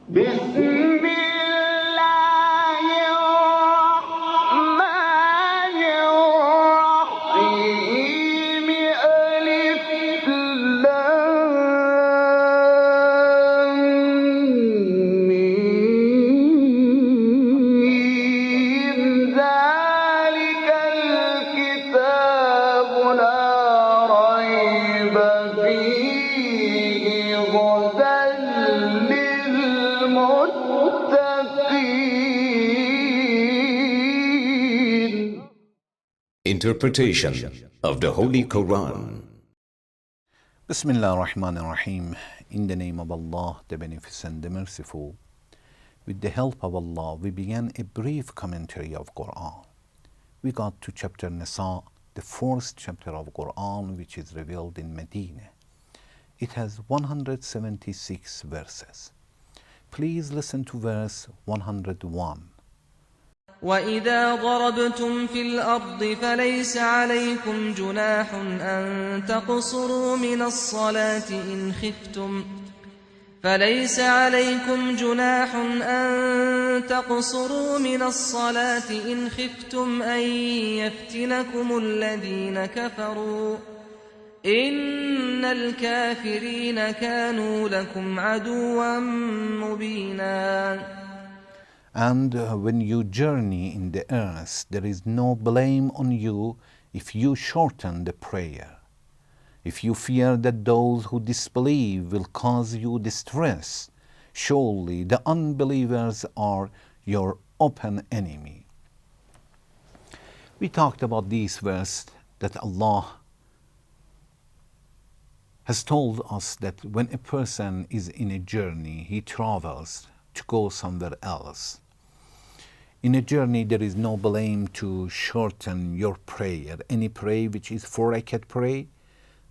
بسم الله الرحمن الرحيم ألف لام ميم ذلك الكتاب لا ريب فيه هدى للمتقين. Interpretation of the Holy Quran. Bismillah ar-Rahman ar-Rahim. In the name of Allah, the Beneficent, the Merciful. With the help of Allah, we began a brief commentary of Quran. We got to chapter Nisa, the fourth chapter of Quran, which is revealed in Medina. It has 176 verses. Please listen to verse 101. وَإِذَا ضَرَبْتُمْ فِي الْأَرْضِ فَلَيْسَ عَلَيْكُمْ جُنَاحٌ أَن تَقْصُرُوا مِنَ الصَّلَاةِ إِنْ خِفْتُمْ أَن يَفْتِنَكُمُ الَّذِينَ كَفَرُوا إِنَّ الْكَافِرِينَ كَانُوا لَكُمْ عَدُوًّا مُبِينًا. And when you journey in the earth, there is no blame on you if you shorten the prayer. If you fear that those who disbelieve will cause you distress, surely the unbelievers are your open enemy. We talked about this verse that Allah has told us that when a person is in a journey, he travels to go somewhere else. In a journey, there is no blame to shorten your prayer. Any prayer which is 4 rakat prayer,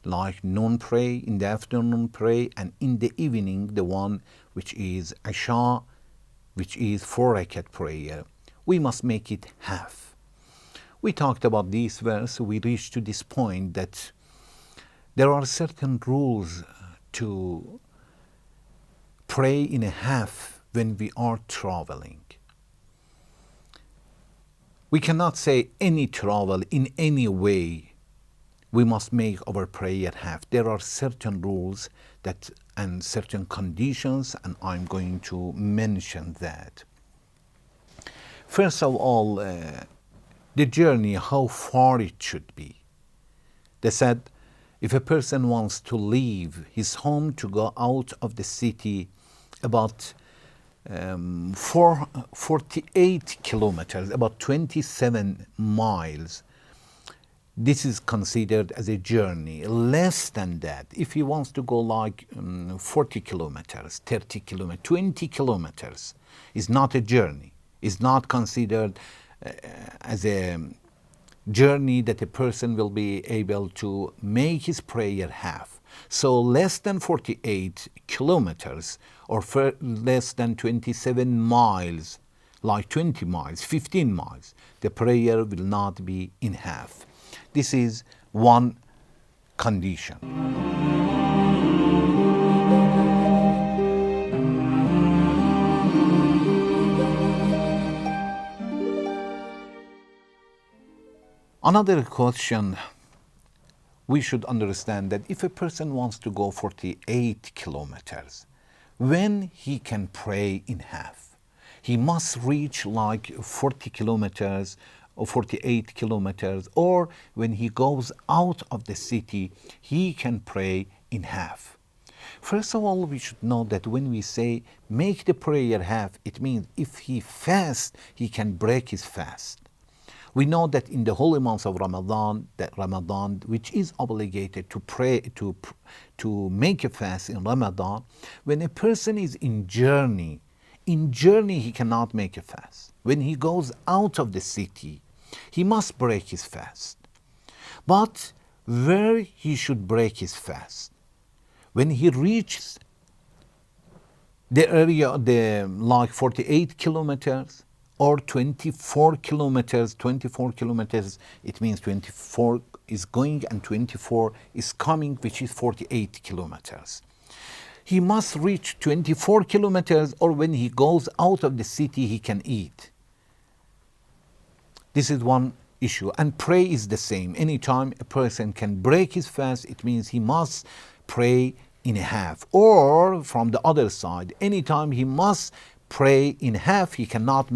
like noon prayer, in the afternoon prayer, and in the evening, the one which is Isha, which is 4 rakat prayer. We must make it half. We talked about this verse. We reached to this point that there are certain rules to pray in a half when we are traveling. We cannot say any travel in any way. We must make our prayer half. There are certain rules that and certain conditions, and I'm going to mention that. First of all, the journey, how far it should be. They said, if a person wants to leave his home to go out of the city about 48 kilometers, about 27 miles, this is considered as a journey. Less than that, if he wants to go like 40 kilometers, 30 kilometers, 20 kilometers, is not a journey. Is not considered as a journey that a person will be able to make his prayer half. So less than 48 kilometers or less than 27 miles, like 20 miles, 15 miles, the prayer will not be in half. This is one condition. Another question, we should understand that if a person wants to go 48 kilometers, when he can pray in half, he must reach like 40 kilometers or 48 kilometers, or when he goes out of the city, he can pray in half. First of all, we should know that when we say make the prayer half, it means if he fasts, he can break his fast. We know that in the holy months of Ramadan, which is obligated to pray, to make a fast in Ramadan, when a person is in journey he cannot make a fast. When he goes out of the city, he must break his fast. But where he should break his fast? When he reaches the area, like 48 kilometers, or 24 kilometers, it means 24 is going and 24 is coming, which is 48 kilometers. he must reach 24 kilometers, or when he goes out of the city, he can eat. This is one issue. And pray is the same. Anytime a person can break his fast, it means he must pray in half. Or from the other side, anytime he must pray in half, he cannot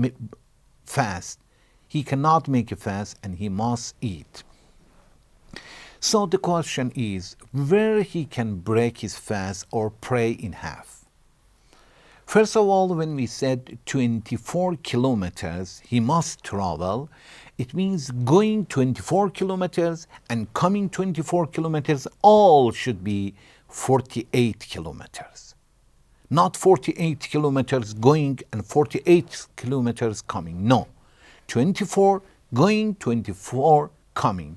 fast. He cannot make a fast and he must eat. So the question is where he can break his fast or pray in half. First of all, when we said 24 kilometers he must travel, it means going 24 kilometers and coming 24 kilometers, all should be 48 kilometers. Not 48 kilometers going and 48 kilometers coming. No. 24 going, 24 coming.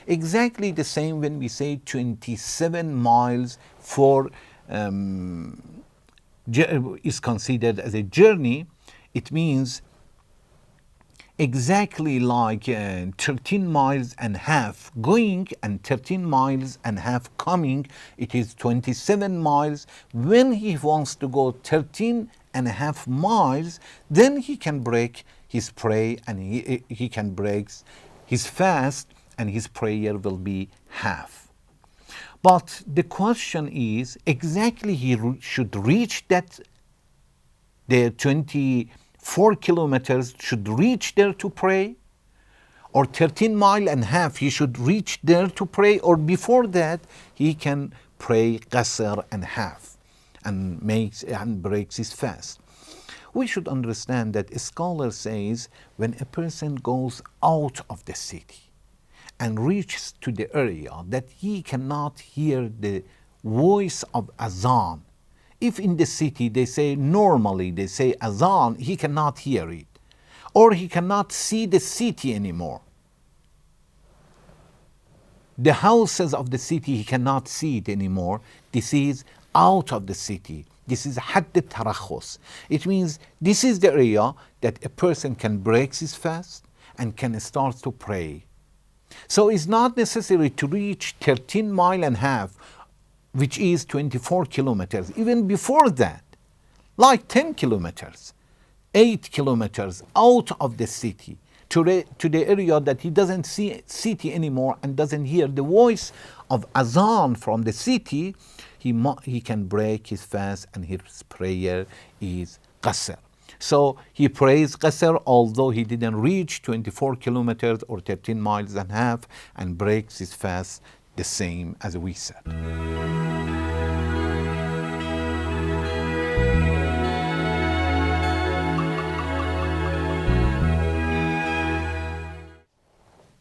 Exactly the same when we say 27 miles for is considered as a journey. It means exactly like 13 miles and a half going and 13 miles and a half coming. It is 27 miles. When he wants to go 13 and a half miles, then he can break his prayer and he can break his fast, and his prayer will be half. But the question is, exactly he should reach that, the 24 kilometers should reach there to pray, or 13 mile and a half he should reach there to pray, or before that he can pray qasr and half and makes and breaks his fast. We should understand that a scholar says when a person goes out of the city and reaches to the area that he cannot hear the voice of azan. If in the city they say normally they say azan, he cannot hear it, or he cannot see the city anymore. The houses of the city, he cannot see it anymore. This is out of the city. This is hadd tarakhus. It means this is the area that a person can break his fast and can start to pray. So it's not necessary to reach 13 mile and a half, which is 24 kilometers. Even before that, like 10 kilometers, 8 kilometers out of the city to the area that he doesn't see city anymore and doesn't hear the voice of azan from the city, he can break his fast and his prayer is qasr. So he prays qasr although he didn't reach 24 kilometers or 13 miles and a half, and breaks his fast the same as we said.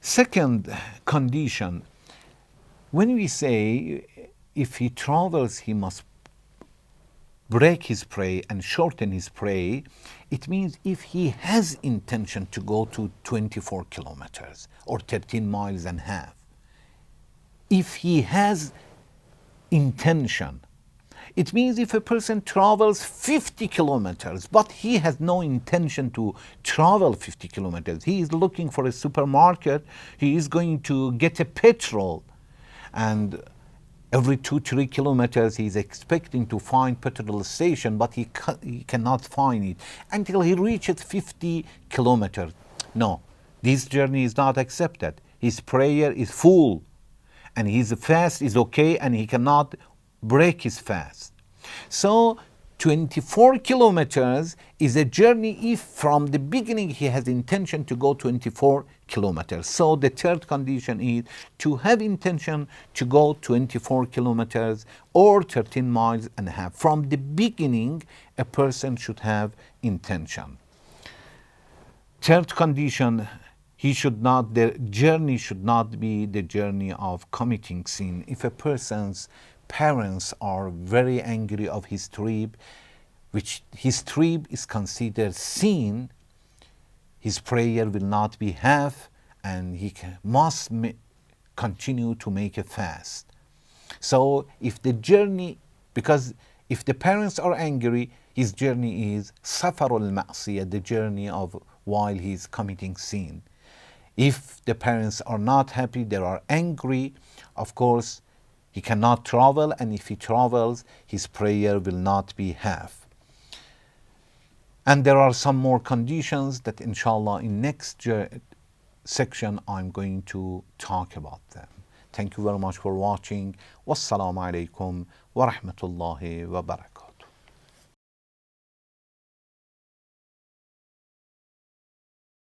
Second condition, when we say if he travels he must break his prayer and shorten his prayer, it means if he has intention to go to 24 kilometers or 13 miles and a half. If he has intention, it means if a person travels 50 kilometers, but he has no intention to travel 50 kilometers, he is looking for a supermarket, he is going to get a petrol, and every 2-3 kilometers he is expecting to find petrol station, but he cannot find it until he reaches 50 kilometers. No, this journey is not accepted. His prayer is full and his fast is okay and he cannot break his fast. So 24 kilometers is a journey if from the beginning he has intention to go 24 kilometers. So the third condition is to have intention to go 24 kilometers or 13 miles and a half. From the beginning, a person should have intention. Third condition, the journey should not be the journey of committing sin. If a person's parents are very angry of his trip, which his trip is considered sin, his prayer will not be half and he must continue to make a fast. So if the journey, because if the parents are angry, his journey is safarul ma'siyah, the journey of while he is committing sin. If the parents are not happy, they are angry, of course, He cannot travel, and if he travels, his prayer will not be half. And there are some more conditions that inshallah in next section I'm going to talk about them. Thank you very much for watching. Wassalamu alaikum wa rahmatullahi wa barakatuh.